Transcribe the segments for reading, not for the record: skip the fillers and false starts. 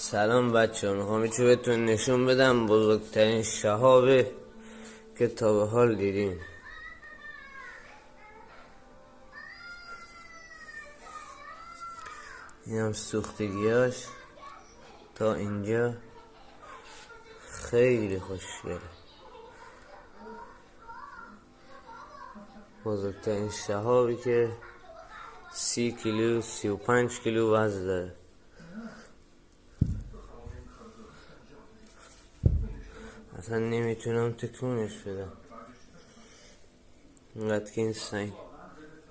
سلام بچه ها، میخوام چه بهتون نشون بدم بزرگترین شهابه که تا به حال دیدین. این هم سوختگیاش تا اینجا خیلی خوشگله. بزرگترین شهابی که 30 کیلو 35 کیلو وزن داره. اصلا نمیتونم تکونش بدم اینقدر که این سنگ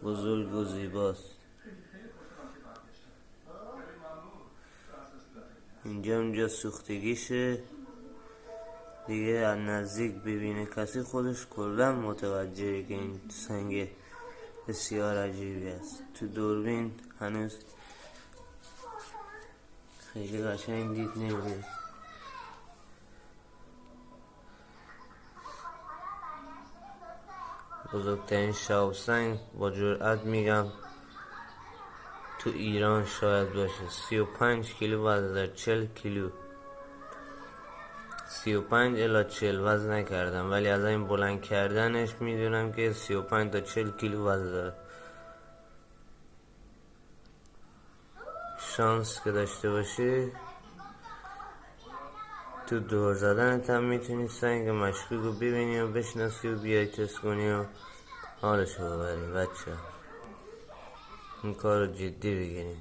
بزرگ و زیباست. اینجا سوختگیشه دیگه، از نزدیک ببینه کسی خودش کلا متوجهه که این سنگ بسیار عجیبی است. تو دوربین هنوز خیلی قشنگ دید نمیده. بزرگترین شهاب سنگ با جرئت میگم تو ایران شاید باشه. 35 کیلو وزن داره. 40 کیلو 35 الی 40 وزن نکردم، ولی از این بلند کردنش میدونم که 35 تا 40 کیلو وزن داره. شانس که داشته باشی تو دور زدنت هم میتونی سنگ مشکوک رو ببینی و بشناسی و بیای تست کنی و حالشو ببری. بچه این کار رو جدی بگیرین.